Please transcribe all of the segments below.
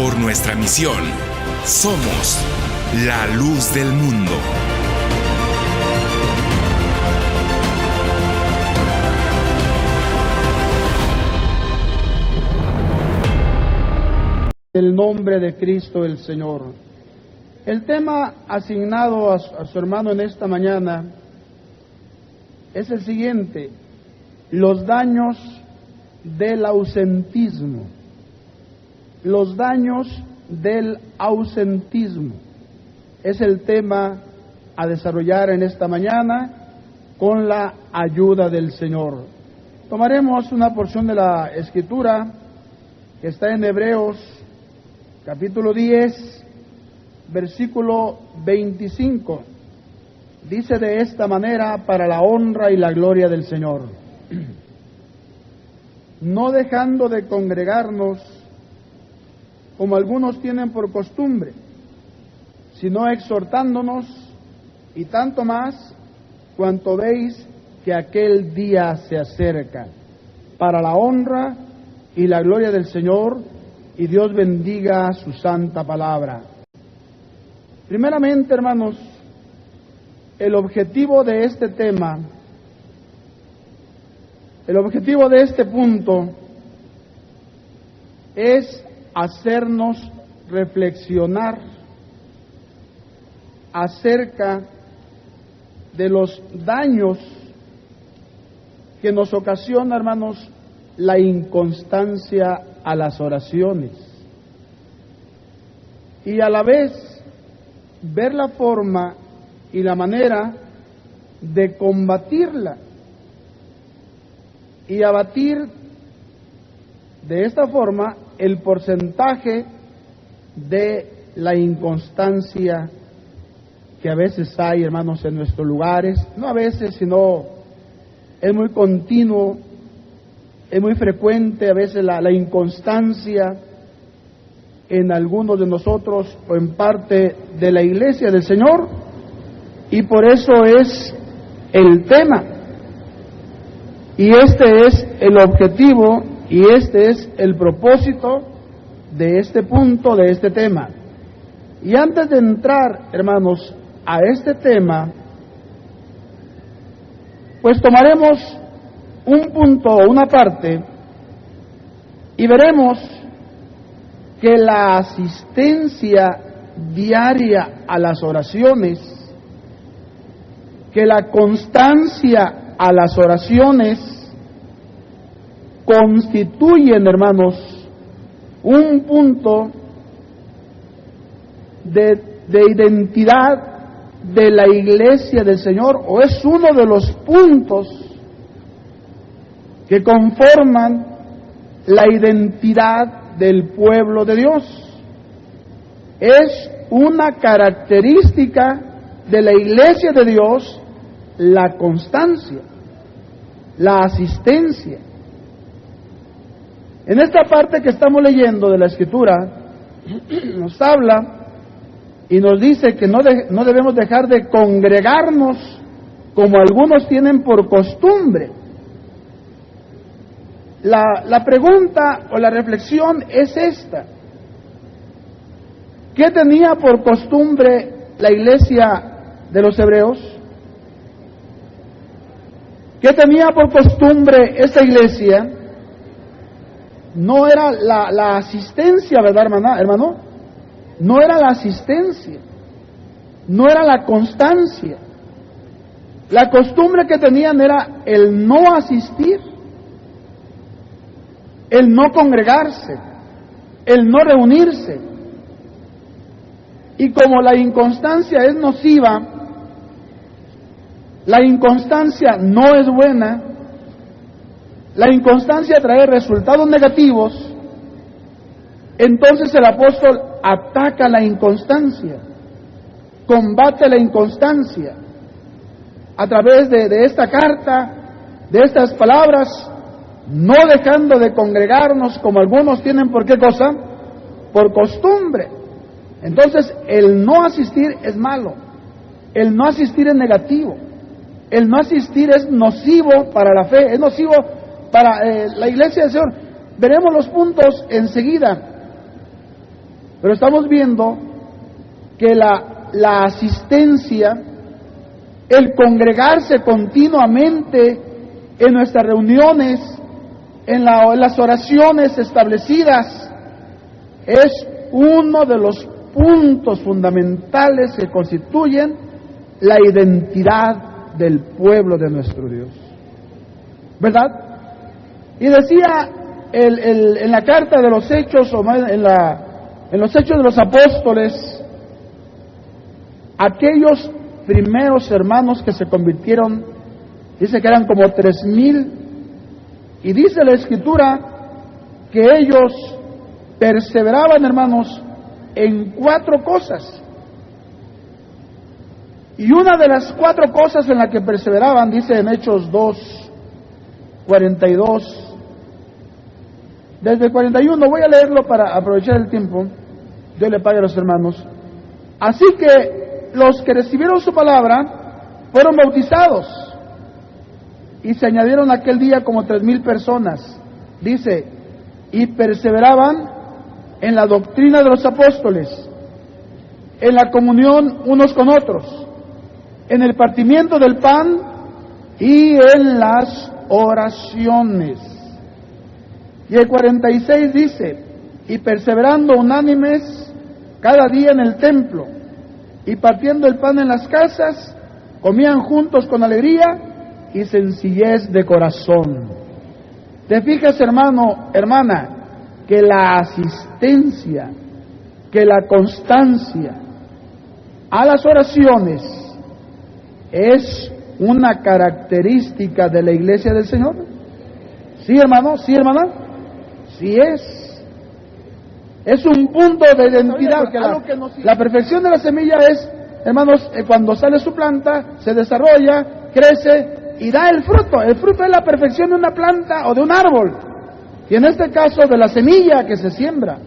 por nuestra misión. Somos la luz del mundo. En el nombre de Cristo el Señor. El tema asignado a su hermano en esta mañana es el siguiente: los daños del ausentismo. Los daños del ausentismo es el tema a desarrollar en esta mañana con la ayuda del Señor. Tomaremos una porción de la Escritura que está en Hebreos capítulo 10, versículo 25. Dice de esta manera: para la honra y la gloria del Señor, no dejando de congregarnos como algunos tienen por costumbre, sino exhortándonos, y tanto más cuanto veis que aquel día se acerca, para la honra y la gloria del Señor. Y Dios bendiga su santa palabra. Primeramente, hermanos, el objetivo de este tema, el objetivo de este punto es hacernos reflexionar acerca de los daños que nos ocasiona, hermanos, la inconstancia a las oraciones, y a la vez ver la forma y la manera de combatirla y abatir de esta forma el porcentaje de la inconstancia que a veces hay, hermanos, en nuestros lugares. No a veces, sino es muy continuo, es muy frecuente a veces la inconstancia en algunos de nosotros o en parte de la iglesia del Señor, y por eso es el tema, y este es el objetivo, y este es el propósito de este punto, de este tema. Y antes de entrar, hermanos, a este tema, pues tomaremos un punto, una parte, y veremos que la asistencia diaria a las oraciones, que la constancia a las oraciones constituyen, hermanos, un punto de identidad de la iglesia del Señor, o es uno de los puntos que conforman la identidad del pueblo de Dios. Es una característica de la iglesia de Dios la constancia, la asistencia. En esta parte que estamos leyendo de la Escritura, nos habla y nos dice que no debemos dejar de congregarnos como algunos tienen por costumbre. La pregunta o la reflexión es esta: ¿qué tenía por costumbre la iglesia de los hebreos? ¿Qué tenía por costumbre esa iglesia? No era la asistencia, ¿verdad, hermano? No era la asistencia, no era la constancia. La costumbre que tenían era el no asistir, el no congregarse, el no reunirse. Y como la inconstancia es nociva, la inconstancia no es buena, la inconstancia trae resultados negativos, entonces el apóstol ataca la inconstancia, combate la inconstancia a través de esta carta, de estas palabras: no dejando de congregarnos como algunos tienen por qué cosa, por costumbre. Entonces el no asistir es malo, el no asistir es negativo, el no asistir es nocivo para la fe, es nocivo para la iglesia del Señor. Veremos los puntos enseguida. Pero estamos viendo que la asistencia, el congregarse continuamente en nuestras reuniones, en las oraciones establecidas, es uno de los puntos fundamentales que constituyen la identidad del pueblo de nuestro Dios. ¿Verdad? Y decía en la carta de los Hechos, o más en los Hechos de los Apóstoles, aquellos primeros hermanos que se convirtieron, dice que eran como 3,000, y dice la Escritura que ellos perseveraban, hermanos, en 4 cosas. Y una de las 4 cosas en las que perseveraban, dice en Hechos 2:42, desde el 41, voy a leerlo para aprovechar el tiempo. Dios le pague a los hermanos. Así que los que recibieron su palabra fueron bautizados, y se añadieron aquel día como 3,000 personas. Dice, y perseveraban en la doctrina de los apóstoles, en la comunión unos con otros, en el partimiento del pan y en las oraciones. Y el 46 dice, y perseverando unánimes cada día en el templo, y partiendo el pan en las casas, comían juntos con alegría y sencillez de corazón. ¿Te fijas, hermano, hermana, que la asistencia, que la constancia a las oraciones es una característica de la iglesia del Señor? ¿Sí, hermano? ¿Sí, hermana? Sí es. Es un punto de identidad. La perfección de la semilla es, hermanos, cuando sale su planta, se desarrolla, crece y da el fruto. El fruto es la perfección de una planta o de un árbol. Y en este caso de la semilla que se siembra.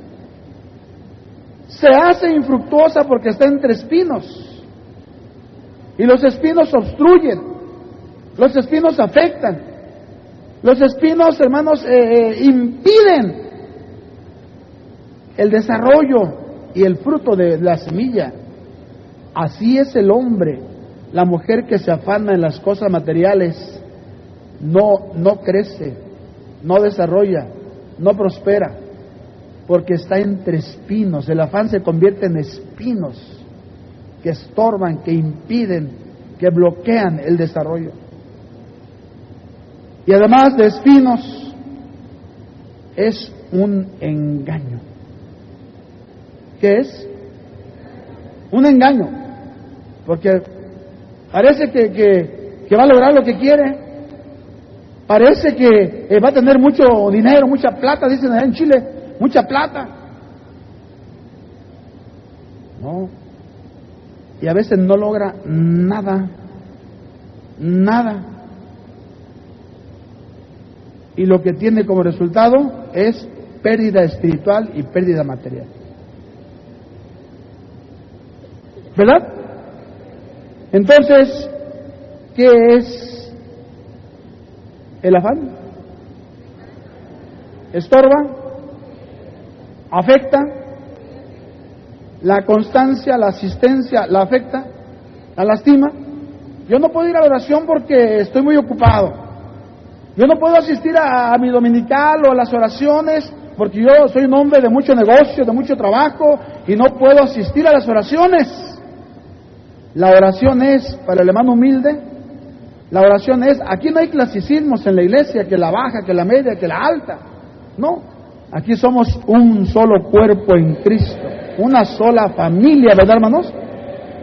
Se hace infructuosa porque está entre espinos. Y los espinos obstruyen. Los espinos afectan. Los espinos, hermanos, impiden el desarrollo y el fruto de la semilla. Así es el hombre, la mujer que se afana en las cosas materiales, no crece, no desarrolla, no prospera, porque está entre espinos. El afán se convierte en espinos que estorban, que impiden, que bloquean el desarrollo. Y además de espinos, es un engaño. ¿Qué es? Un engaño. Porque parece que va a lograr lo que quiere. Parece que va a tener mucho dinero, mucha plata, dicen allá en Chile, mucha plata. No. Y a veces no logra nada. Nada. Y lo que tiene como resultado es pérdida espiritual y pérdida material. ¿Verdad? Entonces, ¿qué es el afán? ¿Estorba? ¿Afecta? ¿La constancia, la asistencia, la afecta? ¿La lastima? Yo no puedo ir a la oración porque estoy muy ocupado. Yo no puedo asistir a mi dominical o a las oraciones porque yo soy un hombre de mucho negocio, de mucho trabajo y no puedo asistir a las oraciones. La oración es, para el hermano humilde, la oración es, aquí no hay clasicismos en la iglesia, que la baja, que la media, que la alta. No, aquí somos un solo cuerpo en Cristo, una sola familia, ¿verdad, hermanos?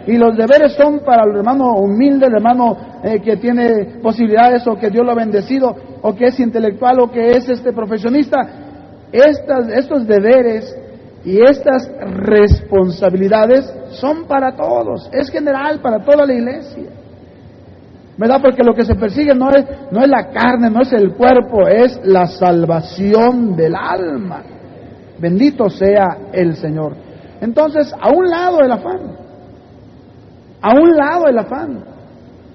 Y los deberes son para el hermano humilde, el hermano que tiene posibilidades o que Dios lo ha bendecido, o que es intelectual o que es profesionista. Estos deberes y estas responsabilidades son para todos, es general para toda la iglesia, ¿verdad? Porque lo que se persigue no es la carne, no es el cuerpo, es la salvación del alma. Bendito sea el Señor. Entonces, a un lado el afán,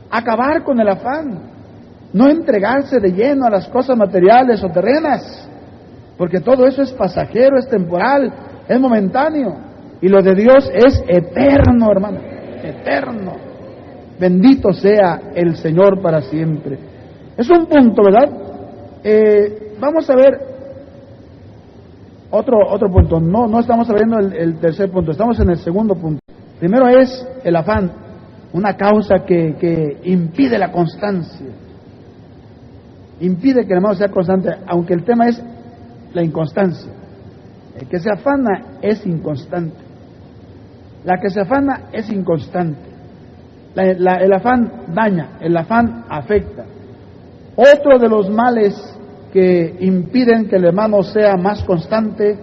acabar con el afán, no entregarse de lleno a las cosas materiales o terrenas, porque todo eso es pasajero, es temporal, es momentáneo. Y lo de Dios es eterno, hermano, eterno. Bendito sea el Señor para siempre. Es un punto, ¿verdad? Vamos a ver otro punto. No estamos viendo el tercer punto, estamos en el segundo punto. Primero es el afán, una causa que impide la constancia. Impide que el hermano sea constante, aunque el tema es la inconstancia. El que se afana es inconstante. La que se afana es inconstante. El afán daña, el afán afecta. Otro de los males que impiden que el hermano sea más constante,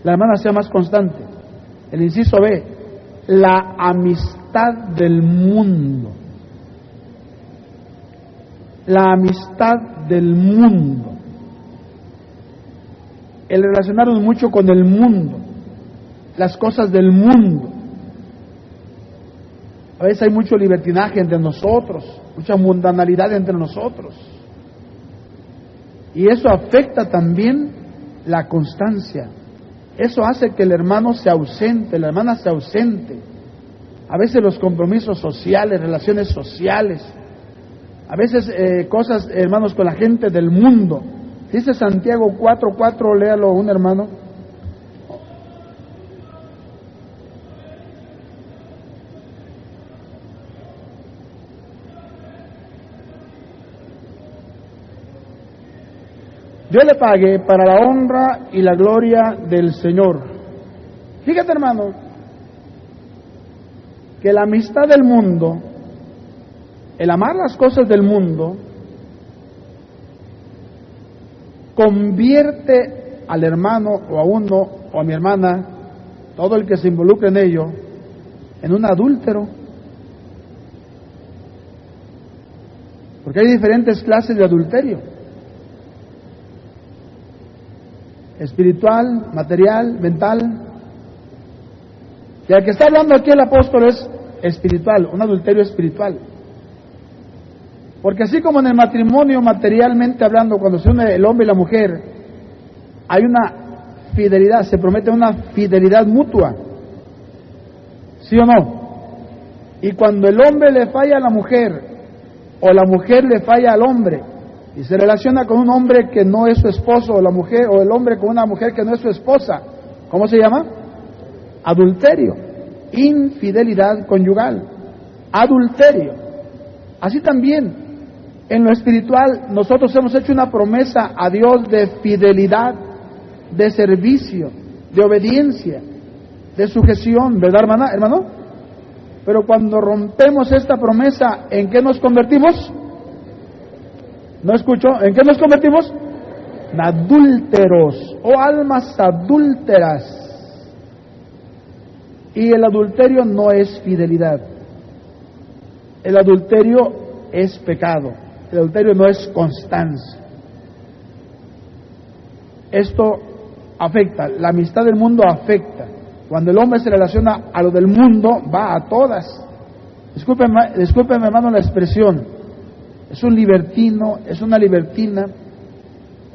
la hermana sea más constante, el inciso B, la amistad del mundo. La amistad del mundo. El relacionarnos mucho con el mundo, las cosas del mundo. A veces hay mucho libertinaje entre nosotros, mucha mundanalidad entre nosotros. Y eso afecta también la constancia. Eso hace que el hermano se ausente, la hermana se ausente. A veces los compromisos sociales, relaciones sociales. A veces cosas, hermanos, con la gente del mundo. Dice Santiago 4:4, léalo un hermano. Dios le pague para la honra y la gloria del Señor. Fíjate, hermano, que la amistad del mundo, el amar las cosas del mundo, convierte al hermano o a uno o a mi hermana, todo el que se involucre en ello, en un adúltero. Porque hay diferentes clases de adulterio. Espiritual, material, mental. Y al que está hablando aquí el apóstol es espiritual, un adulterio espiritual. Porque así como en el matrimonio, materialmente hablando, cuando se une el hombre y la mujer, hay una fidelidad, se promete una fidelidad mutua. ¿Sí o no? Y cuando el hombre le falla a la mujer, o la mujer le falla al hombre, y se relaciona con un hombre que no es su esposo, o la mujer, o el hombre con una mujer que no es su esposa, ¿cómo se llama? Adulterio, infidelidad conyugal, adulterio. Así también, en lo espiritual, nosotros hemos hecho una promesa a Dios de fidelidad, de servicio, de obediencia, de sujeción, ¿verdad, hermano? Pero cuando rompemos esta promesa, ¿en qué nos convertimos? ¿No escucho? ¿En qué nos convertimos? En adúlteros, o almas adúlteras. Y el adulterio no es fidelidad. El adulterio es pecado. El adulterio no es constancia. Esto afecta, la amistad del mundo afecta. Cuando el hombre se relaciona a lo del mundo, va a todas. Discúlpeme, hermano, la expresión. Es un libertino, es una libertina,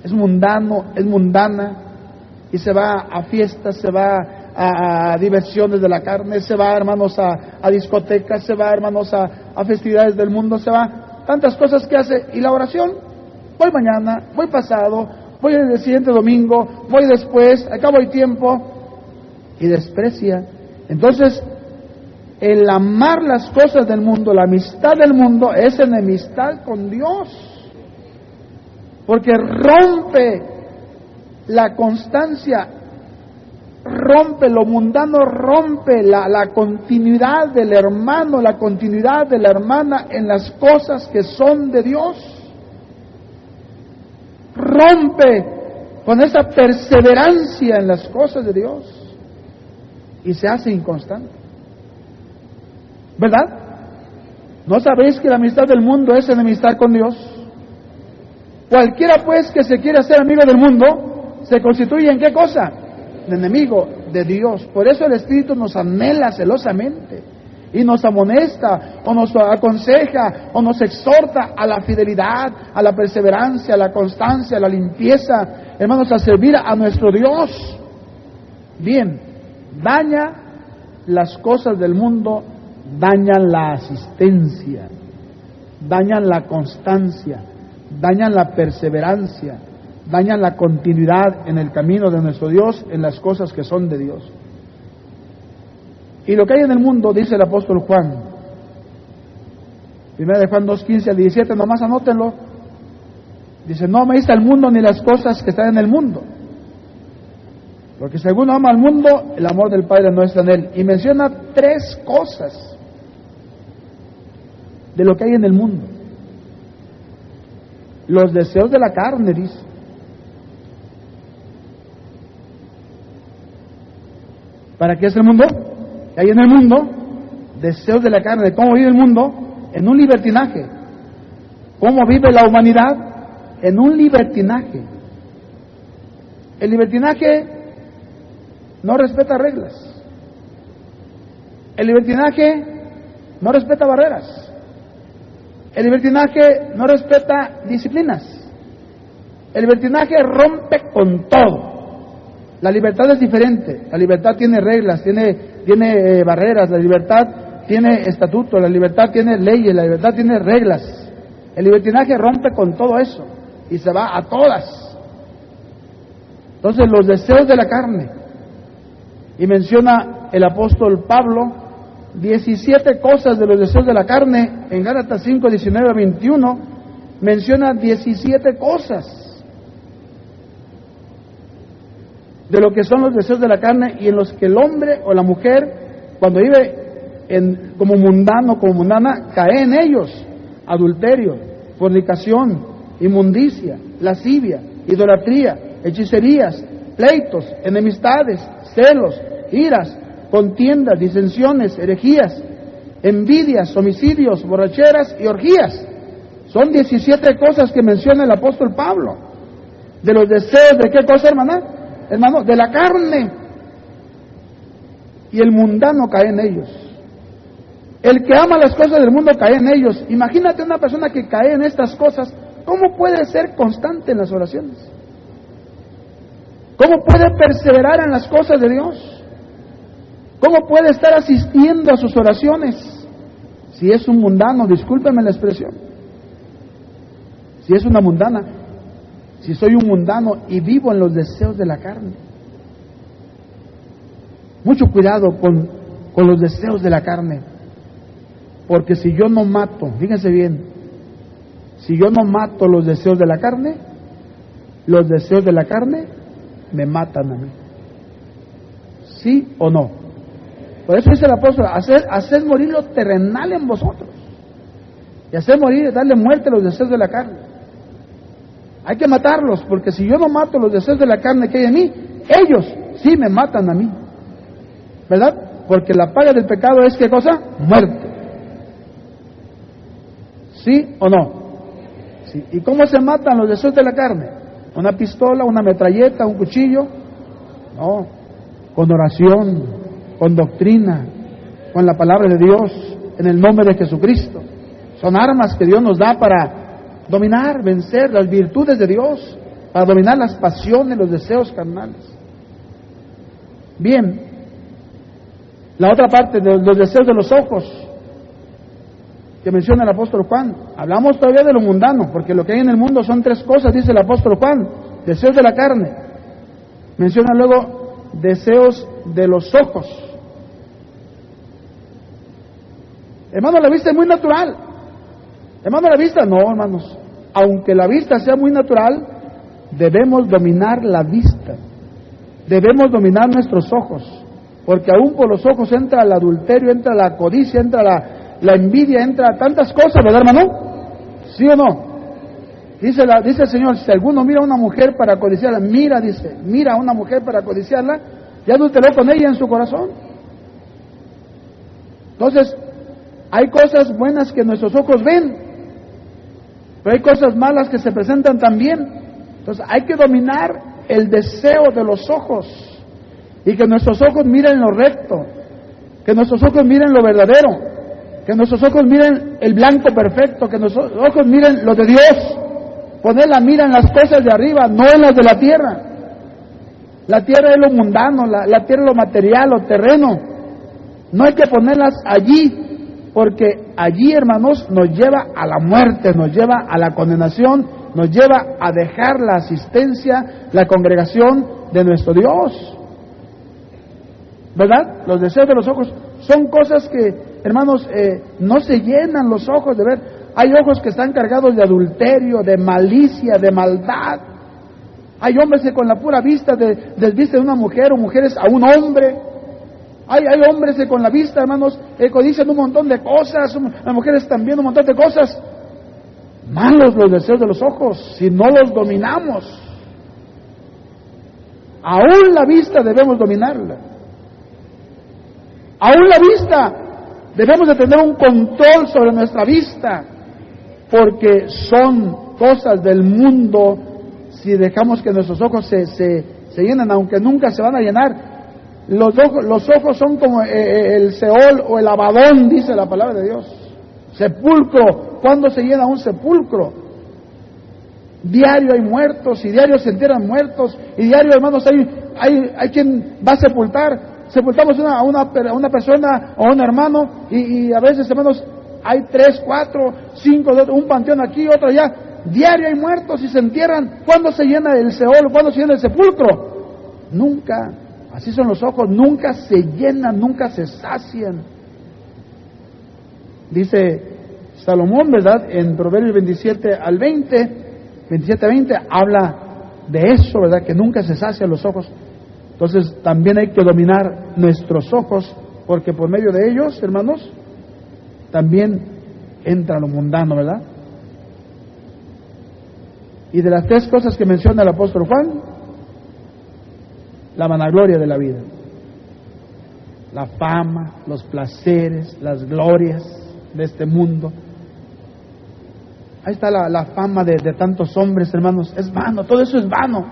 es mundano, es mundana, y se va a fiestas, se va a diversiones de la carne, se va, hermanos, a discotecas, se va, hermanos, a festividades del mundo, se va, tantas cosas que hace. Y la oración, voy mañana, voy pasado, voy el siguiente domingo, voy después, acá voy tiempo, y desprecia. Entonces, el amar las cosas del mundo, la amistad del mundo, es enemistad con Dios, porque rompe la constancia, rompe lo mundano, rompe la continuidad del hermano, la continuidad de la hermana en las cosas que son de Dios. Rompe con esa perseverancia en las cosas de Dios y se hace inconstante. ¿Verdad? ¿No sabéis que la amistad del mundo es enemistad con Dios? Cualquiera pues que se quiera hacer amigo del mundo, se constituye ¿en qué cosa? En enemigo de Dios. Por eso el Espíritu nos anhela celosamente y nos amonesta, o nos aconseja, o nos exhorta a la fidelidad, a la perseverancia, a la constancia, a la limpieza, hermanos, a servir a nuestro Dios. Bien, daña las cosas del mundo dañan la asistencia, dañan la constancia, dañan la perseverancia, dañan la continuidad en el camino de nuestro Dios, en las cosas que son de Dios. Y lo que hay en el mundo, dice el apóstol Juan, 1 de Juan 2:15 al 17, nomás anótenlo. Dice: no améis al mundo ni las cosas que están en el mundo, porque si alguno ama al mundo, el amor del Padre no está en él. Y menciona 3 cosas de lo que hay en el mundo. Los deseos de la carne, dice. ¿Para qué es el mundo? ¿Qué hay en el mundo? Deseos de la carne. ¿Cómo vive el mundo? En un libertinaje. ¿Cómo vive la humanidad? En un libertinaje. El libertinaje no respeta reglas. El libertinaje no respeta barreras. El libertinaje no respeta disciplinas. El libertinaje rompe con todo. La libertad es diferente. La libertad tiene reglas, tiene barreras. La libertad tiene estatutos. La libertad tiene leyes. La libertad tiene reglas. El libertinaje rompe con todo eso y se va a todas. Entonces, los deseos de la carne. Y menciona el apóstol Pablo 17 cosas de los deseos de la carne. En Gálatas 5:19-21 menciona 17 cosas de lo que son los deseos de la carne, y en los que el hombre o la mujer, cuando vive como mundano, como mundana, cae en ellos: adulterio, fornicación, inmundicia, lascivia, idolatría, hechicerías, pleitos, enemistades, celos, iras, contiendas, disensiones, herejías, envidias, homicidios, borracheras y orgías. Son 17 cosas que menciona el apóstol Pablo, de los deseos de qué cosa, hermano, de la carne. Y el mundano cae en ellos. El que ama las cosas del mundo cae en ellos. Imagínate una persona que cae en estas cosas, ¿cómo puede ser constante en las oraciones? ¿Cómo puede perseverar en las cosas de Dios? ¿Cómo puede estar asistiendo a sus oraciones si es un mundano? Discúlpenme la expresión. Si es una mundana, si soy un mundano y vivo en los deseos de la carne. Mucho cuidado con los deseos de la carne, porque si yo no mato, fíjense bien, si yo no mato los deseos de la carne, los deseos de la carne me matan a mí. ¿Sí o no? Por eso dice el apóstol: haced morir lo terrenal en vosotros, y hacer morir, darle muerte a los deseos de la carne. Hay que matarlos, porque si yo no mato los deseos de la carne que hay en mí, ellos sí me matan a mí, ¿verdad? Porque la paga del pecado es, ¿qué cosa? Muerte. ¿Sí o no? Sí. ¿Y cómo se matan los deseos de la carne? ¿Una pistola, una metralleta, un cuchillo? No, con oración, con doctrina, con la palabra de Dios, en el nombre de Jesucristo. Son armas que Dios nos da para dominar, vencer las virtudes de Dios, para dominar las pasiones, los deseos carnales. Bien, la otra parte de los deseos de los ojos que menciona el apóstol Juan. Hablamos todavía de lo mundano, porque lo que hay en el mundo son 3 cosas, dice el apóstol Juan: deseos de la carne. Menciona luego deseos de los ojos. Hermano, la vista es muy natural. Hermano, la vista, no, hermanos. Aunque la vista sea muy natural, debemos dominar la vista. Debemos dominar nuestros ojos, porque aún por los ojos entra el adulterio, entra la codicia, entra la envidia, entra tantas cosas, ¿verdad, hermano? ¿Sí o no? Dice el Señor: si alguno mira a una mujer para codiciarla, mira a una mujer para codiciarla, ya adulteró con ella en su corazón. Entonces, hay cosas buenas que nuestros ojos ven, pero hay cosas malas que se presentan también. Entonces, hay que dominar el deseo de los ojos, y que nuestros ojos miren lo recto, que nuestros ojos miren lo verdadero, que nuestros ojos miren el blanco perfecto, que nuestros ojos miren lo de Dios. Poner la mira en las cosas de arriba, no en las de la tierra. La tierra es lo mundano, la tierra es lo material, lo terreno. No hay que ponerlas allí, porque allí, hermanos, nos lleva a la muerte, nos lleva a la condenación, nos lleva a dejar la asistencia, la congregación de nuestro Dios. ¿Verdad? Los deseos de los ojos son cosas que, hermanos, no se llenan los ojos de ver. Hay ojos que están cargados de adulterio, de malicia, de maldad. Hay hombres que con la pura vista desvisten a una mujer, o mujeres a un hombre. Hay hombres que con la vista, hermanos, codician un montón de cosas, las mujeres también un montón de cosas. Malos los deseos de los ojos, si no los dominamos. Aún la vista debemos dominarla. Aún la vista, debemos de tener un control sobre nuestra vista, porque son cosas del mundo. Si dejamos que nuestros ojos se llenen, aunque nunca se van a llenar, los ojos son como el Seol o el Abadón, dice la palabra de Dios. Sepulcro. ¿Cuándo se llena un sepulcro? Diario hay muertos, y diario se entierran muertos, y diario, hermanos, hay quien va a sepultar. Sepultamos a una persona o a un hermano, y a veces, hermanos, hay 3, 4, 5, un panteón aquí, otro allá. Diario hay muertos y se entierran. ¿Cuándo se llena el Seol? ¿Cuándo se llena el sepulcro? Nunca. Así son los ojos, nunca se llenan, nunca se sacian. Dice Salomón, ¿verdad? En Proverbios 27 al 20, habla de eso, ¿verdad? Que nunca se sacian los ojos. Entonces también hay que dominar nuestros ojos, porque por medio de ellos, hermanos, también entra lo mundano, ¿verdad? Y de las 3 cosas que menciona el apóstol Juan, la vanagloria de la vida, la fama, los placeres, las glorias de este mundo. Ahí está la fama de tantos hombres, hermanos. Es vano, todo eso es vano.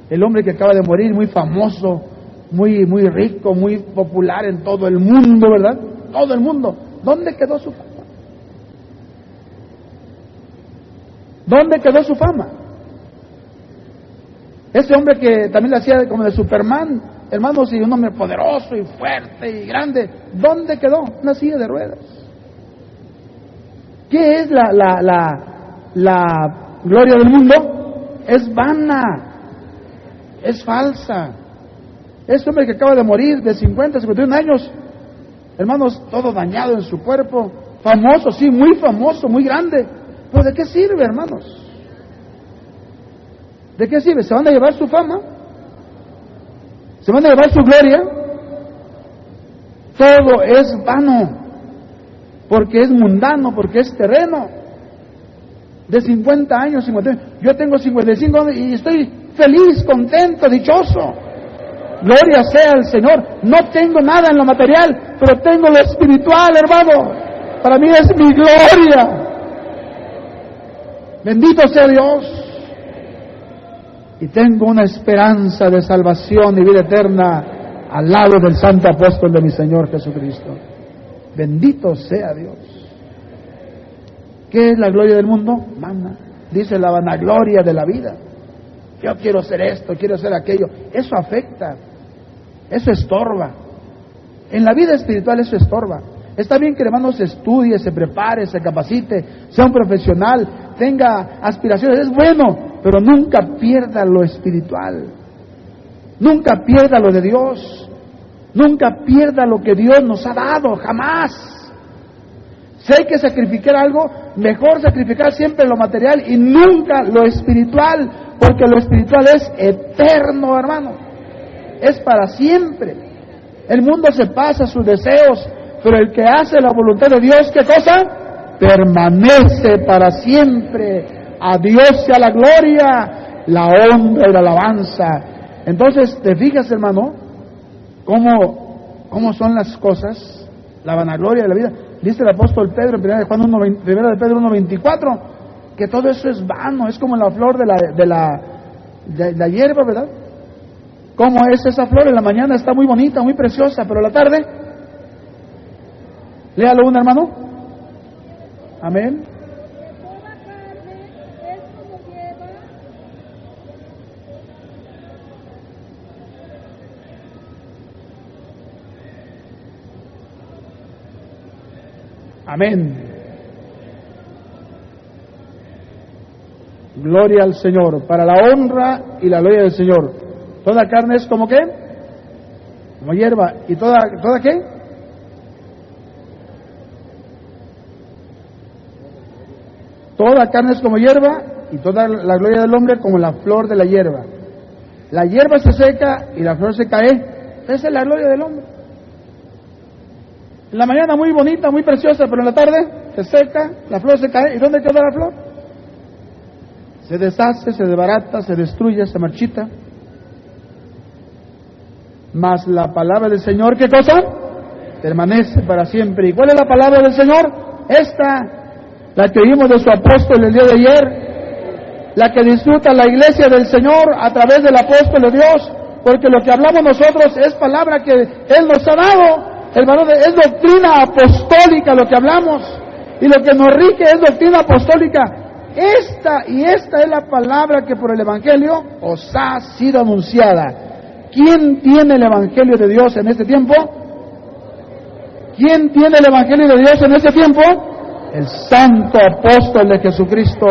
El hombre que acaba de morir, muy famoso, muy rico, muy popular en todo el mundo, ¿verdad? Todo el mundo. ¿Dónde quedó su fama? ¿Dónde quedó su fama? Ese hombre que también le hacía como de Superman, hermanos, y un hombre poderoso y fuerte y grande, ¿dónde quedó? Una silla de ruedas. ¿Qué es la gloria del mundo? Es vana, es falsa. Ese hombre que acaba de morir de 50, 51 años, hermanos, todo dañado en su cuerpo, famoso, sí, muy famoso, muy grande, pero ¿de qué sirve, hermanos? ¿De qué sirve? ¿Se van a llevar su fama? ¿Se van a llevar su gloria? Todo es vano, porque es mundano, porque es terreno. De 50 años, 50, yo tengo 55 años y estoy feliz, contento, dichoso. Gloria sea al Señor. No tengo nada en lo material, pero tengo lo espiritual, hermano. Para mí es mi gloria. Bendito sea Dios. Y tengo una esperanza de salvación y vida eterna al lado del santo apóstol de mi Señor Jesucristo. Bendito sea Dios. ¿Qué es la gloria del mundo? Mana. Dice la vanagloria de la vida. Yo quiero ser esto, quiero ser aquello. Eso afecta, eso estorba. En la vida espiritual eso estorba. Está bien que el hermano se estudie, se prepare, se capacite, sea un profesional, tenga aspiraciones, es bueno, pero nunca pierda lo espiritual. Nunca pierda lo de Dios. Nunca pierda lo que Dios nos ha dado, jamás. Si hay que sacrificar algo, mejor sacrificar siempre lo material y nunca lo espiritual, porque lo espiritual es eterno, hermano. Es para siempre. El mundo se pasa sus deseos, pero el que hace la voluntad de Dios, ¿qué cosa? Permanece para siempre. A Dios sea la gloria, la honra y la alabanza. Entonces, ¿te fijas, hermano, cómo son las cosas? La vanagloria de la vida. Dice el apóstol Pedro en 1 de Pedro 1:24, que todo eso es vano, es como la flor de la hierba, ¿verdad? ¿Cómo es esa flor? En la mañana está muy bonita, muy preciosa, pero en la tarde, léalo un hermano. Amén. Amén. Gloria al Señor, para la honra y la gloria del Señor. Toda carne es como qué? Como hierba. ¿Y toda qué? Toda carne es como hierba y toda la gloria del hombre como la flor de la hierba. La hierba se seca y la flor se cae. Esa es la gloria del hombre. En la mañana muy bonita, muy preciosa, pero en la tarde se seca, la flor se cae. ¿Y dónde queda la flor? Se deshace, se desbarata, se destruye, se marchita. Mas la palabra del Señor, ¿qué cosa? Permanece para siempre. ¿Y cuál es la palabra del Señor? Esta, la que oímos de su apóstol el día de ayer, la que disfruta la iglesia del Señor a través del apóstol de Dios, porque lo que hablamos nosotros es palabra que Él nos ha dado, es doctrina apostólica lo que hablamos, y lo que nos rige es doctrina apostólica. Esta es la palabra que por el Evangelio os ha sido anunciada. ¿Quién tiene el Evangelio de Dios en este tiempo? ¿Quién tiene el Evangelio de Dios en este tiempo? El santo apóstol de Jesucristo.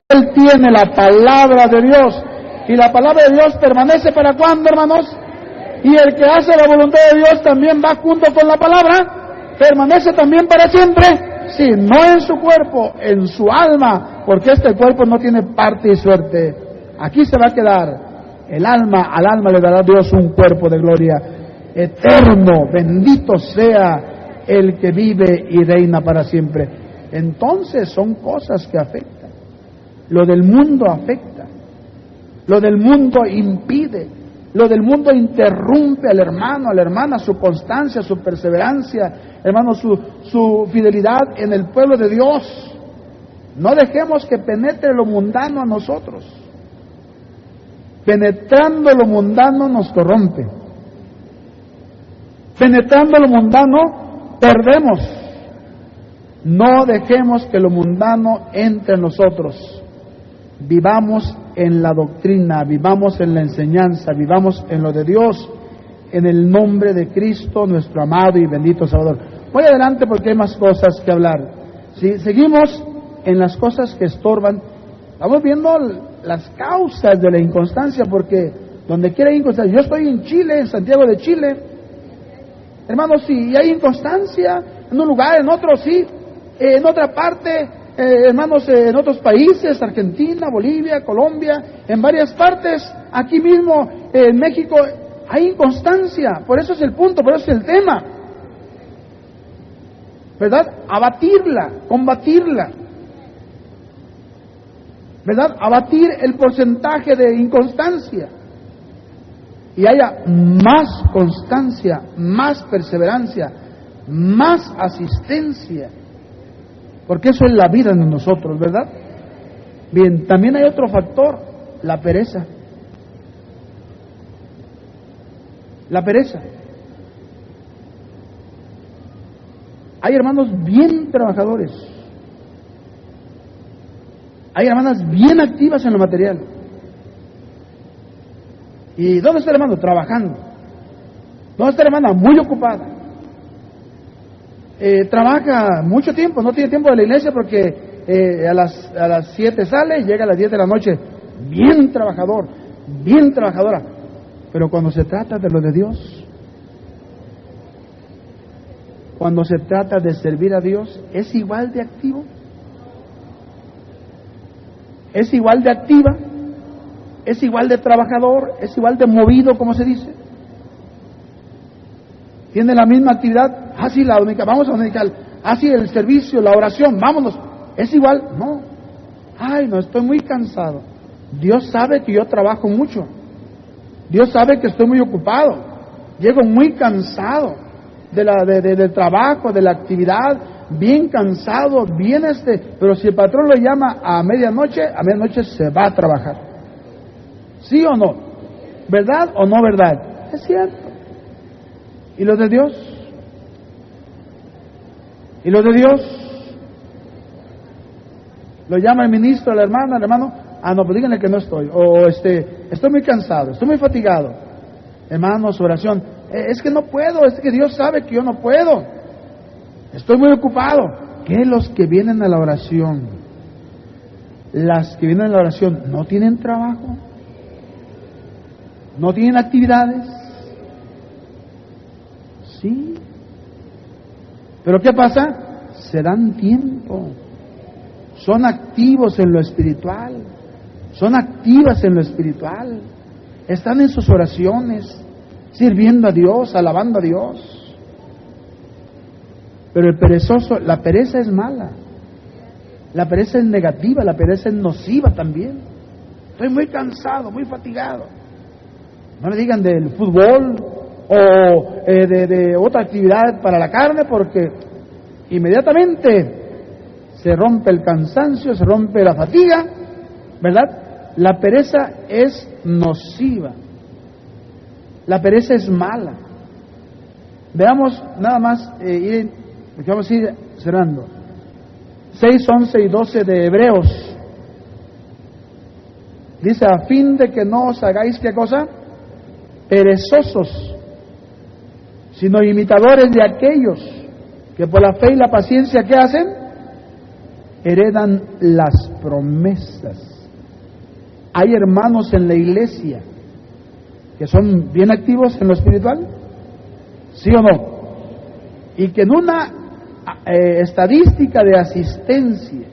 Él tiene la palabra de Dios. Y la palabra de Dios permanece ¿para cuándo, hermanos? Y el que hace la voluntad de Dios también va junto con la palabra. Permanece también para siempre. Sí, no en su cuerpo, en su alma, porque este cuerpo no tiene parte y suerte. Aquí se va a quedar. El alma, al alma le dará Dios un cuerpo de gloria eterno. Bendito sea el que vive y reina para siempre. Entonces son cosas que afectan. Lo del mundo afecta. Lo del mundo impide. Lo del mundo interrumpe al hermano, a la hermana, su constancia, su perseverancia, hermano, su fidelidad en el pueblo de Dios. No dejemos que penetre lo mundano a nosotros. Penetrando lo mundano nos corrompe. Penetrando lo mundano perdemos. No dejemos que lo mundano entre en nosotros. Vivamos en la doctrina, vivamos en la enseñanza, vivamos en lo de Dios, en el nombre de Cristo, nuestro amado y bendito Salvador. Voy adelante porque hay más cosas que hablar. Si seguimos en las cosas que estorban, estamos viendo las causas de la inconstancia, porque donde quiera hay inconstancia. Yo estoy en Chile, en Santiago de Chile. Hermanos, si hay inconstancia en un lugar, en otro sí, en otra parte, hermanos, en otros países, Argentina, Bolivia, Colombia, en varias partes, aquí mismo en México, hay inconstancia. Por eso es el punto, por eso es el tema, ¿verdad? Abatirla, combatirla, ¿verdad? Abatir el porcentaje de inconstancia y haya más constancia, más perseverancia, más asistencia. Porque eso es la vida de nosotros, ¿verdad? Bien, también hay otro factor, la pereza. La pereza. Hay hermanos bien trabajadores. Hay hermanas bien activas en lo material. ¿Y dónde está el hermano? Trabajando. ¿Dónde está la hermana? Muy ocupada. Trabaja mucho tiempo, no tiene tiempo de la iglesia porque a las 7 sale y llega a las 10 de la noche. Bien trabajador, bien trabajadora. Pero cuando se trata de lo de Dios, cuando se trata de servir a Dios, ¿es igual de activo? ¿Es igual de activa? ¿Es igual de trabajador? ¿Es igual de movido, como se dice? ¿Tiene la misma actividad? Sí, la dominical, vamos a dominical. Sí, el servicio, la oración, vámonos. ¿Es igual? No. No, estoy muy cansado. Dios sabe que yo trabajo mucho. Dios sabe que estoy muy ocupado. Llego muy cansado del trabajo, de la actividad, bien cansado, bien pero si el patrón lo llama a medianoche se va a trabajar. ¿Sí o no? ¿Verdad o no verdad? Es cierto. ¿Y lo de Dios? ¿Y lo de Dios? Lo llama el ministro, a la hermana, el hermano. No, pues díganle que no estoy. Estoy muy cansado, estoy muy fatigado. Hermanos, oración. Es que no puedo, es que Dios sabe que yo no puedo. Estoy muy ocupado. ¿Qué los que vienen a la oración? Las que vienen a la oración no tienen trabajo, no tienen actividades. Sí. Pero ¿qué pasa? Se dan tiempo. Son activos en lo espiritual. Son activas en lo espiritual. Están en sus oraciones, sirviendo a Dios, alabando a Dios. Pero el perezoso, la pereza es mala. La pereza es negativa, la pereza es nociva también. Estoy muy cansado, muy fatigado. No le digan del fútbol o de otra actividad para la carne, porque inmediatamente se rompe el cansancio, se rompe la fatiga, ¿verdad? La pereza es nociva. La pereza es mala. Veamos nada más, vamos a ir cerrando. 6, 11 y 12 de Hebreos. Dice, a fin de que no os hagáis, ¿qué cosa? Perezosos, sino imitadores de aquellos que por la fe y la paciencia, ¿qué hacen? Heredan las promesas. Hay hermanos en la iglesia que son bien activos en lo espiritual, ¿sí o no? Y que en una estadística de asistencia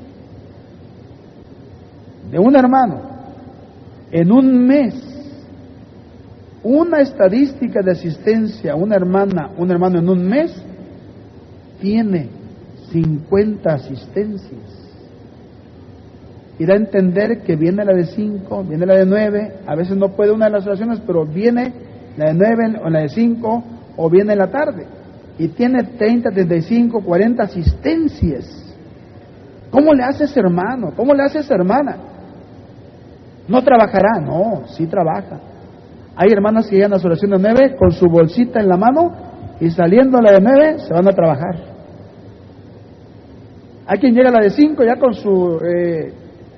de un hermano en un mes, una estadística de asistencia, una hermana, un hermano en un mes tiene 50 asistencias. Y da a entender que viene la de 5, viene la de 9, a veces no puede una de las oraciones, pero viene la de 9 o la de 5, o viene en la tarde. Y tiene 30, 35, 40 asistencias. ¿Cómo le hace ese hermano? ¿Cómo le hace esa hermana? ¿No trabajará? No, sí trabaja. Hay hermanas que llegan a su oración de 9 con su bolsita en la mano y saliendo a la de 9 se van a trabajar. Hay quien llega a la de 5 ya con su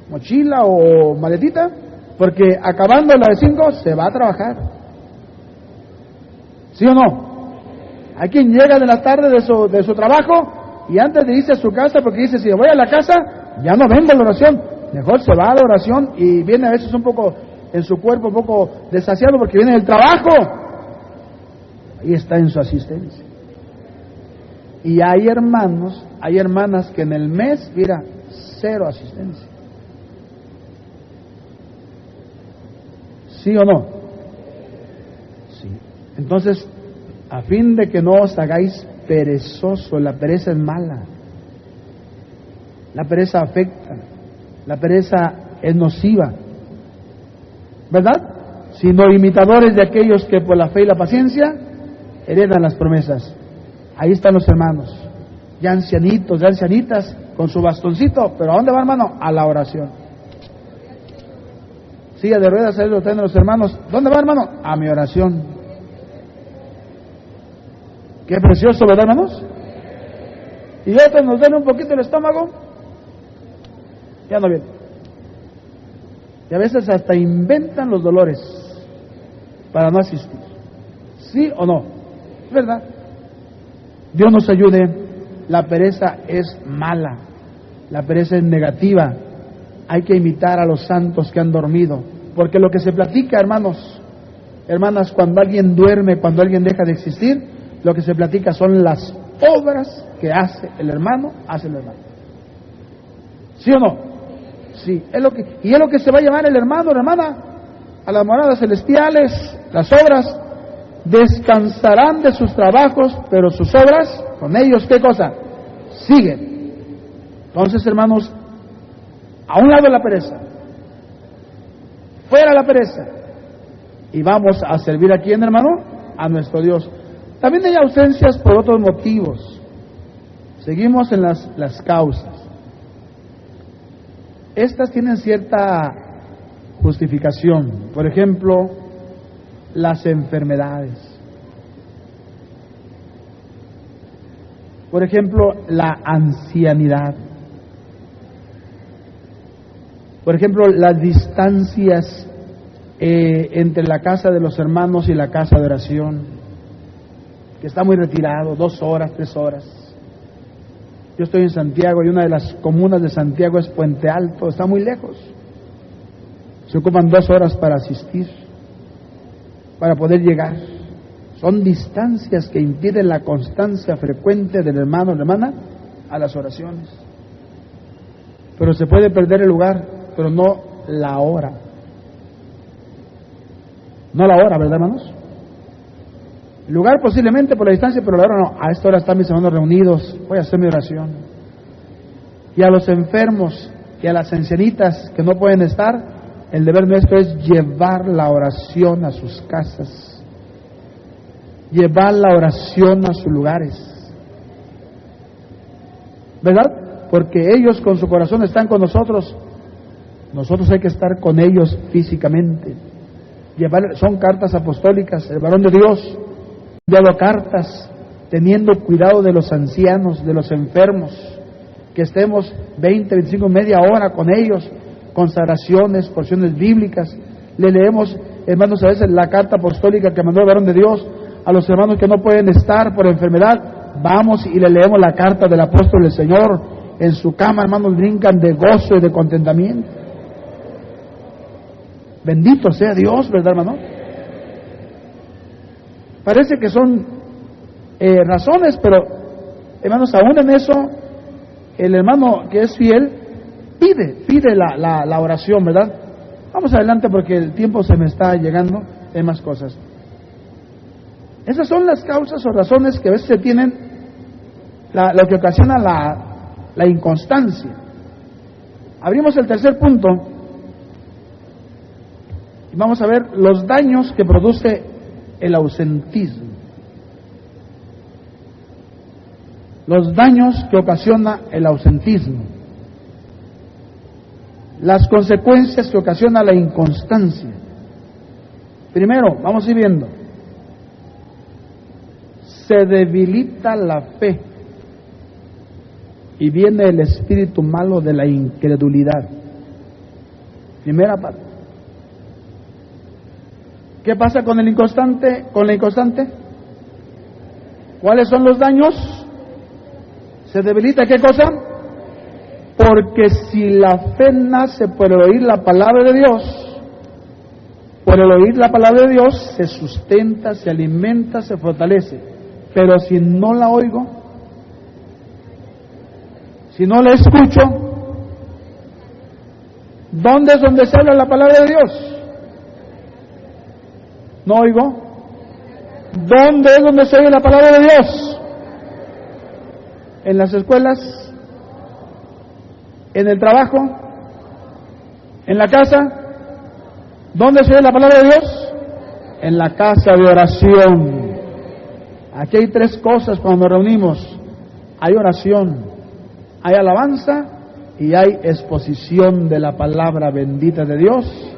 mochila o maletita, porque acabando la de 5 se va a trabajar. ¿Sí o no? Hay quien llega de la tarde de su trabajo y antes de irse a su casa, porque dice, si voy a la casa ya no vengo a la oración, mejor se va a la oración y viene a veces un poco en su cuerpo un poco desasiado porque viene del trabajo. Ahí está en su asistencia. Y hay hermanos, hay hermanas que en el mes, mira, 0 asistencia. ¿Sí o no? Sí. Entonces, a fin de que no os hagáis perezosos, la pereza es mala. La pereza afecta. La pereza es nociva. ¿Verdad? Sino imitadores de aquellos que por la fe y la paciencia heredan las promesas. Ahí están los hermanos, ya ancianitos, ya ancianitas, con su bastoncito, pero ¿a dónde va, hermano? A la oración. Silla de ruedas, ahí lo tienen los hermanos. ¿Dónde va, hermano? A mi oración. Qué precioso, ¿verdad, hermanos? Y otros nos duele un poquito el estómago, ya no viene. Y a veces hasta inventan los dolores para no asistir. ¿Sí o no? ¿Verdad? Dios nos ayude. La pereza es mala, la pereza es negativa. Hay que imitar a los santos que han dormido, porque lo que se platica, hermanos, hermanas, cuando alguien duerme, cuando alguien deja de existir, lo que se platica son las obras que hace el hermano, ¿sí o no? Sí, y es lo que se va a llamar el hermano, la hermana, a las moradas celestiales. Las obras descansarán de sus trabajos, pero sus obras, con ellos, ¿qué cosa? Siguen. Entonces, hermanos, a un lado la pereza, fuera la pereza, y vamos a servir a quién, hermano, a nuestro Dios. También hay ausencias por otros motivos. Seguimos en las causas. Estas tienen cierta justificación. Por ejemplo, las enfermedades. Por ejemplo, la ancianidad. Por ejemplo, las distancias entre la casa de los hermanos y la casa de oración, que está muy retirado, 2 horas, 3 horas. Yo estoy en Santiago y una de las comunas de Santiago es Puente Alto, está muy lejos. Se ocupan 2 horas para asistir, para poder llegar. Son distancias que impiden la constancia frecuente del hermano o la hermana a las oraciones. Pero se puede perder el lugar, pero no la hora. No la hora, ¿verdad, hermanos? El lugar posiblemente por la distancia, pero la hora no. A esta hora están mis hermanos reunidos, voy a hacer mi oración. Y a los enfermos y a las ancianitas que no pueden estar, el deber nuestro es llevar la oración a sus casas, llevar la oración a sus lugares, ¿verdad? Porque ellos con su corazón están con nosotros, nosotros hay que estar con ellos físicamente. Son cartas apostólicas, el varón de Dios enviado cartas, teniendo cuidado de los ancianos, de los enfermos, que estemos 20, 25, media hora con ellos, consagraciones, porciones bíblicas. Le leemos, hermanos, a veces la carta apostólica que mandó el varón de Dios a los hermanos que no pueden estar por enfermedad. Vamos y le leemos la carta del apóstol del Señor. En su cama, hermanos, brincan de gozo y de contentamiento. Bendito sea Dios, ¿verdad, hermano? Parece que son razones, pero, hermanos, aún en eso, el hermano que es fiel pide la oración, ¿verdad? Vamos adelante porque el tiempo se me está llegando, hay más cosas. Esas son las causas o razones que a veces se tienen, lo que ocasiona la inconstancia. Abrimos el tercer punto y vamos a ver los daños que produce el ausentismo. Los daños que ocasiona el ausentismo. Las consecuencias que ocasiona la inconstancia. Primero, vamos a ir viendo. Se debilita la fe y viene el espíritu malo de la incredulidad. Primera parte. ¿Qué pasa con el inconstante? ¿Con la inconstante? ¿Cuáles son los daños? ¿Se debilita qué cosa? Porque si la fe nace por el oír la palabra de Dios, por el oír la palabra de Dios se sustenta, se alimenta, se fortalece. Pero si no la oigo, si no la escucho, ¿dónde es donde se habla la palabra de Dios? ¿No oigo? ¿Dónde es donde se oye la palabra de Dios? ¿En las escuelas? ¿En el trabajo? ¿En la casa? ¿Dónde se oye la palabra de Dios? En la casa de oración. Aquí hay 3 cosas cuando nos reunimos. Hay oración, hay alabanza y hay exposición de la palabra bendita de Dios,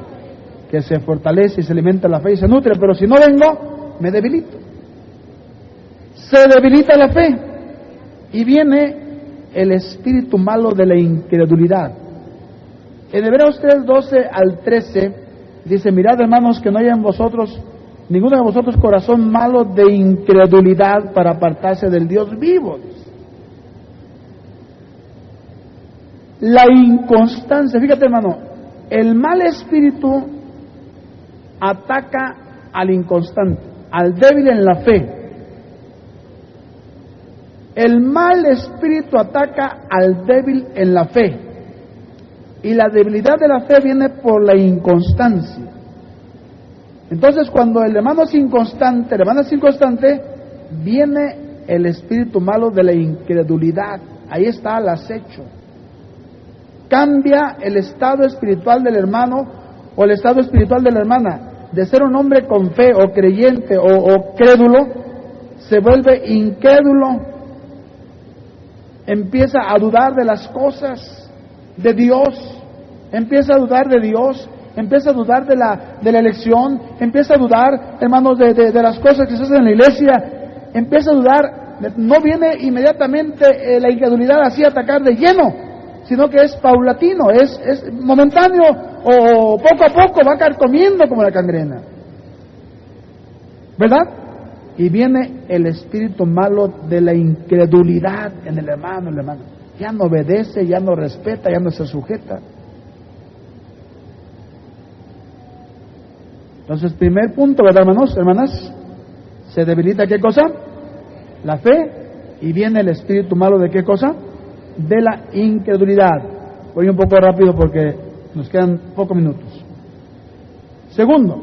que se fortalece y se alimenta la fe y se nutre. Pero si no vengo, me debilito. Se debilita la fe y viene el espíritu malo de la incredulidad. En Hebreos 3:12 al 13 dice: mirad, hermanos, que no haya en vosotros, ninguno de vosotros, corazón malo de incredulidad para apartarse del Dios vivo. La inconstancia, fíjate, hermano, el mal espíritu ataca al inconstante, al débil en la fe. El mal espíritu ataca al débil en la fe. Y la debilidad de la fe viene por la inconstancia. Entonces, cuando el hermano es inconstante, la hermana es inconstante, viene el espíritu malo de la incredulidad. Ahí está el acecho. Cambia el estado espiritual del hermano o el estado espiritual de la hermana. De ser un hombre con fe o creyente o crédulo, se vuelve incrédulo. Empieza a dudar de las cosas de Dios. Empieza a dudar de Dios. Empieza a dudar de la elección. Empieza a dudar, hermanos, de las cosas que se hacen en la iglesia. Empieza a dudar. No viene inmediatamente la incredulidad así a atacar de lleno, sino que es paulatino, es momentáneo, o poco a poco va carcomiendo como la cangrena. ¿Verdad? Y viene el espíritu malo de la incredulidad en el hermano, el hermano. Ya no obedece, ya no respeta, ya no se sujeta. Entonces, primer punto, ¿verdad, hermanos, hermanas? Se debilita, ¿qué cosa? La fe. Y viene el espíritu malo de ¿qué cosa? De la incredulidad. Voy un poco rápido porque nos quedan pocos minutos. Segundo,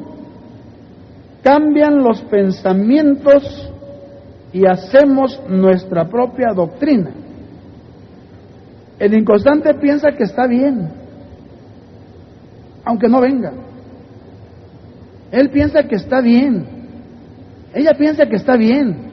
cambian los pensamientos y hacemos nuestra propia doctrina. El inconstante piensa que está bien, aunque no venga. Él piensa que está bien. Ella piensa que está bien.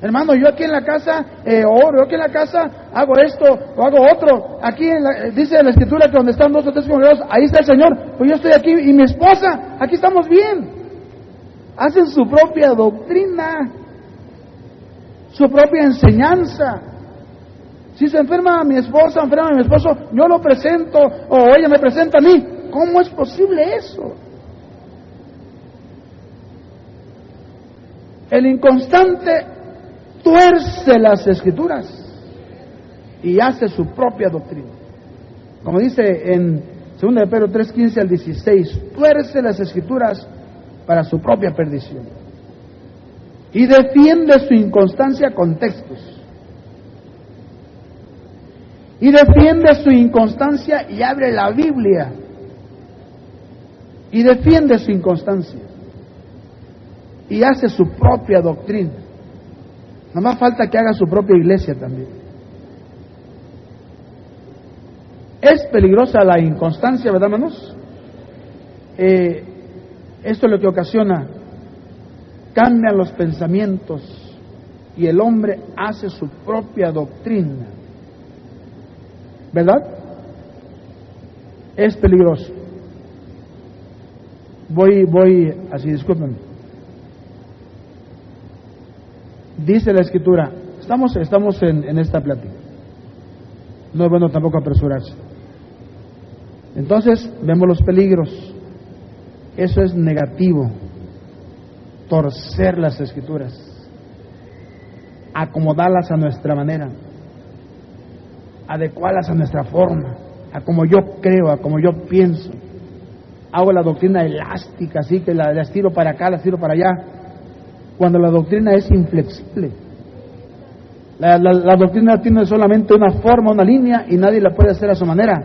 Hermano, yo aquí en la casa oro, yo aquí en la casa hago esto o hago otro. Aquí dice la Escritura que donde están 2 o 3 congregados, ahí está el Señor. Pues yo estoy aquí y mi esposa, aquí estamos bien. Hacen su propia doctrina, su propia enseñanza. Si se enferma mi esposa, enferma mi esposo, yo lo presento o ella me presenta a mí. ¿Cómo es posible eso? El inconstante tuerce las Escrituras y hace su propia doctrina. Como dice en 2 de Pedro 3:15 al 16, tuerce las Escrituras para su propia perdición. Y defiende su inconstancia con textos. Y defiende su inconstancia y abre la Biblia. Y defiende su inconstancia. Y hace su propia doctrina. No más falta que haga su propia iglesia también. Es peligrosa la inconstancia, ¿verdad, hermanos? Esto es lo que ocasiona. Cambian los pensamientos y el hombre hace su propia doctrina. ¿Verdad? Es peligroso. Voy así, discúlpenme. Dice la Escritura, estamos en esta plática. No es bueno tampoco apresurarse. Entonces, vemos los peligros. Eso es negativo. Torcer las Escrituras. Acomodarlas a nuestra manera. Adecuarlas a nuestra forma. A como yo creo, a como yo pienso. Hago la doctrina elástica, así que la estiro para acá, la estiro para allá. Cuando la doctrina es inflexible. La doctrina tiene solamente una forma, una línea, y nadie la puede hacer a su manera.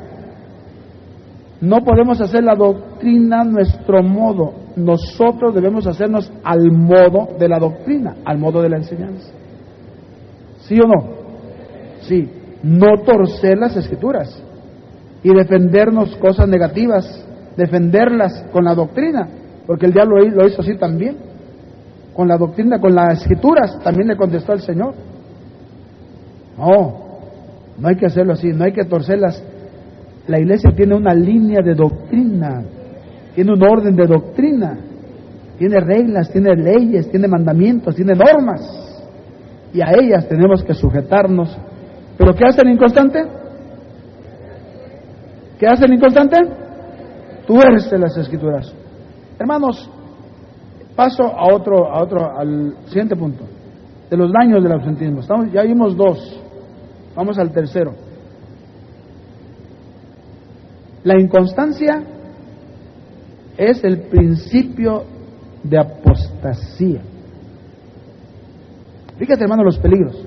No podemos hacer la doctrina a nuestro modo. Nosotros debemos hacernos al modo de la doctrina, al modo de la enseñanza. ¿Sí o no? Sí. No torcer las Escrituras y defendernos cosas negativas, defenderlas con la doctrina, porque el diablo lo hizo así también. Con la doctrina, con las Escrituras, también le contestó el Señor. No hay que hacerlo así, no hay que torcerlas. La iglesia tiene una línea de doctrina, tiene un orden de doctrina, tiene reglas, tiene leyes, tiene mandamientos, tiene normas, y a ellas tenemos que sujetarnos. ¿Pero qué hace el inconstante? ¿Qué hace el inconstante? Tuerce las Escrituras. Hermanos, paso al siguiente punto, de los daños del ausentismo. Ya vimos 2, vamos al tercero. La inconstancia es el principio de apostasía. Fíjate, hermano, los peligros.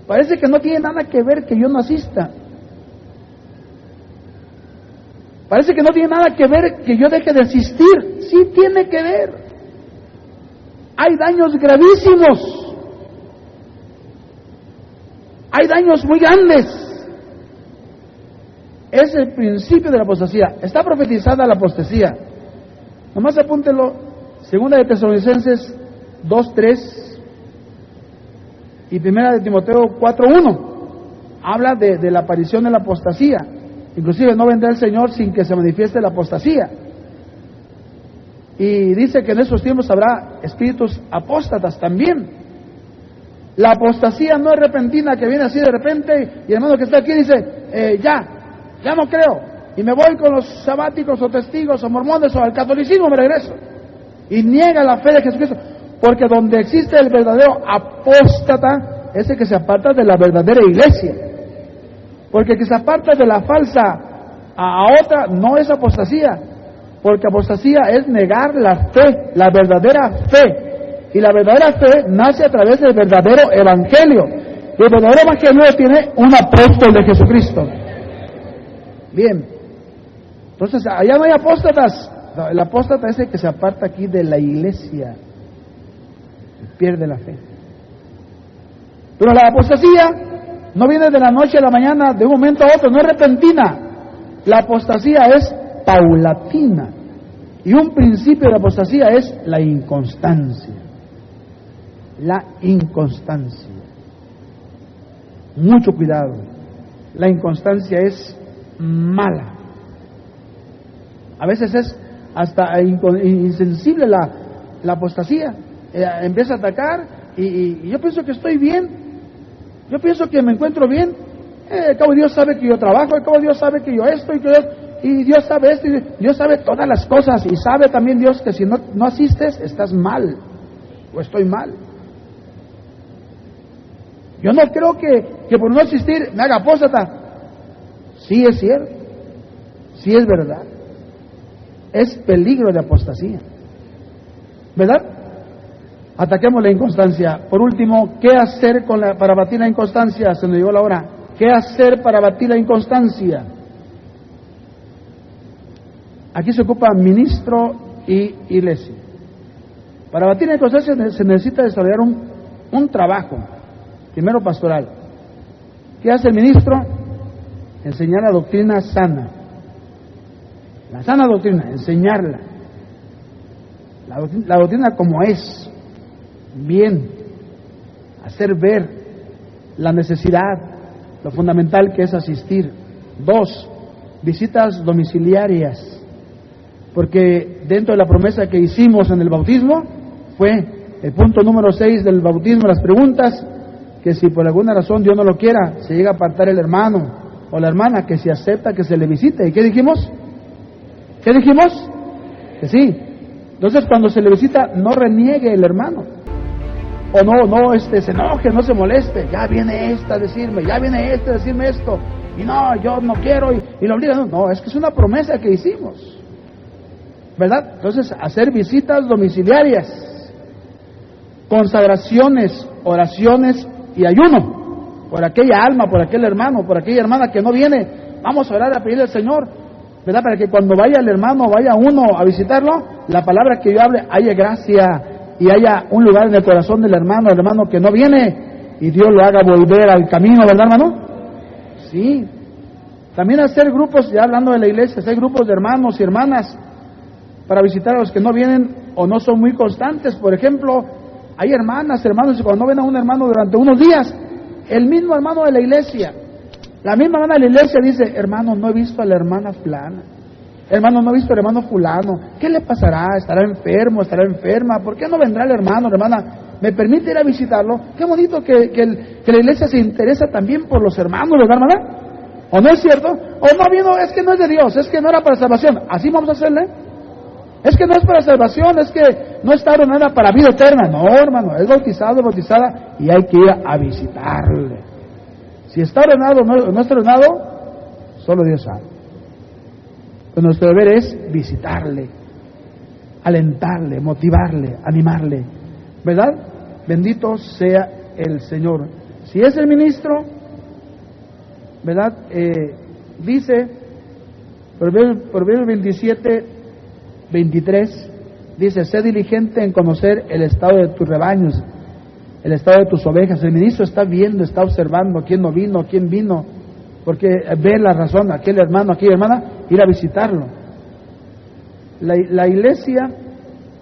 Parece que no tiene nada que ver que yo no asista. Parece que no tiene nada que ver que yo deje de asistir. Sí tiene que ver. Hay daños gravísimos. Hay daños muy grandes. Es el principio de la apostasía. Está profetizada la apostasía. Nomás apúntelo. 2 de Tesalonicenses 2:3 y 1 de Timoteo 4:1. Habla de la aparición de la apostasía. Inclusive no vendrá el Señor sin que se manifieste la apostasía. Y dice que en esos tiempos habrá espíritus apóstatas también. La apostasía no es repentina, que viene así de repente y el hermano que está aquí dice, ya no creo, y me voy con los sabáticos o testigos o mormones o al catolicismo, me regreso. y niega la fe de Jesucristo. Porque donde existe el verdadero apóstata, es el que se aparta de la verdadera iglesia. Porque el que se aparta de la falsa a otra no es apostasía. Porque apostasía es negar la fe, la verdadera fe. Y la verdadera fe nace a través del verdadero evangelio. Y el verdadero evangelio tiene un apóstol de Jesucristo. Bien. Entonces, allá no hay apóstatas. No, el apóstata es el que se aparta aquí de la iglesia. Pierde la fe. Pero la apostasía no viene de la noche a la mañana, de un momento a otro, no es repentina. La apostasía es paulatina. Y un principio de apostasía es la inconstancia. La inconstancia. Mucho cuidado. La inconstancia es mala. A veces es hasta insensible la apostasía. Empieza a atacar y yo pienso que estoy bien. Yo pienso que me encuentro bien. Al cabo Dios sabe que yo trabajo, al cabo Dios sabe que yo esto y Dios sabe esto, y Dios sabe todas las cosas, y sabe también Dios que si no asistes, estás mal, o estoy mal. Yo no creo que por no asistir me haga apóstata. Sí es cierto, sí es verdad. Es peligro de apostasía, ¿verdad? Ataquemos la inconstancia. Por último, ¿qué hacer para batir la inconstancia? Se nos llegó la hora. ¿Qué hacer para batir la inconstancia? Aquí se ocupa ministro y iglesia. Para batir la inconstancia se necesita desarrollar un trabajo, primero pastoral. ¿Qué hace el ministro? Enseñar la doctrina sana. La sana doctrina, enseñarla. La doctrina como es. Bien. Hacer ver la necesidad, lo fundamental que es asistir. 2, visitas domiciliarias. Porque dentro de la promesa que hicimos en el bautismo, fue el punto número 6 del bautismo, las preguntas, que si por alguna razón Dios no lo quiera, se llega a apartar el hermano o la hermana, que si acepta que se le visite. ¿Y qué dijimos? ¿Qué dijimos? Que sí. Entonces cuando se le visita, no reniegue el hermano. O no se enoje, no se moleste. Ya viene esta a decirme, ya viene este a decirme esto. Y no, yo no quiero y lo obliga. No, es que es una promesa que hicimos. ¿Verdad? Entonces, hacer visitas domiciliarias, consagraciones, oraciones y ayuno por aquella alma, por aquel hermano, por aquella hermana que no viene. Vamos a orar a pedirle al Señor, ¿verdad? Para que cuando vaya el hermano, vaya uno a visitarlo, la palabra que yo hable haya gracia y haya un lugar en el corazón del hermano que no viene, y Dios lo haga volver al camino, ¿verdad, hermano? Sí. También hacer grupos, ya hablando de la iglesia, hacer grupos de hermanos y hermanas para visitar a los que no vienen o no son muy constantes. Por ejemplo, hay hermanos, y cuando no ven a un hermano durante unos días, el mismo hermano de la iglesia, la misma hermana de la iglesia dice: hermano, no he visto a la hermana fulana, hermano, no he visto al hermano fulano, ¿qué le pasará? ¿Estará enfermo? ¿Estará enferma? ¿Por qué no vendrá el hermano, la hermana? ¿Me permite ir a visitarlo? Qué bonito que la iglesia se interesa también por los hermanos, ¿verdad, hermana? ¿O no es cierto? O no vino, es que no es de Dios, es que no era para salvación. Así vamos a hacerle. Es que no es para salvación, es que no está ordenada para vida eterna. No, hermano, es bautizado, bautizada, y hay que ir a visitarle. Si está ordenado o no está ordenado, solo Dios sabe. Pero nuestro deber es visitarle, alentarle, motivarle, animarle, ¿verdad? Bendito sea el Señor. Si es el ministro, ¿verdad? Dice, Proverbios 27:23, dice: sé diligente en conocer el estado de tus rebaños, el estado de tus ovejas. El ministro está viendo, está observando quién no vino, quién vino, porque ve la razón, aquel hermano, aquella hermana, ir a visitarlo. La iglesia,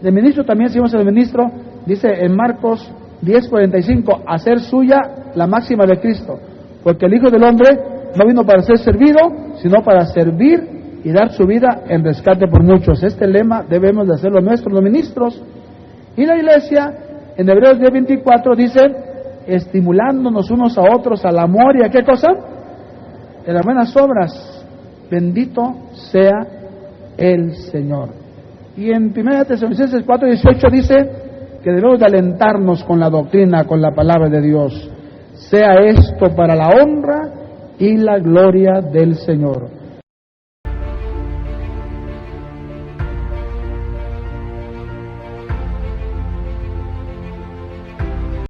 el ministro también, si vamos al ministro, dice en Marcos 10:45, hacer suya la máxima de Cristo, porque el Hijo del Hombre no vino para ser servido, sino para servir y dar su vida en rescate por muchos. Este lema debemos de hacerlo nuestros, los ministros. Y la iglesia, en Hebreos 10:24, dice: estimulándonos unos a otros al amor y a qué cosa, en las buenas obras. Bendito sea el Señor. Y en 1 Tesalonicenses 4:18 dice que debemos de alentarnos con la doctrina, con la palabra de Dios. Sea esto para la honra y la gloria del Señor.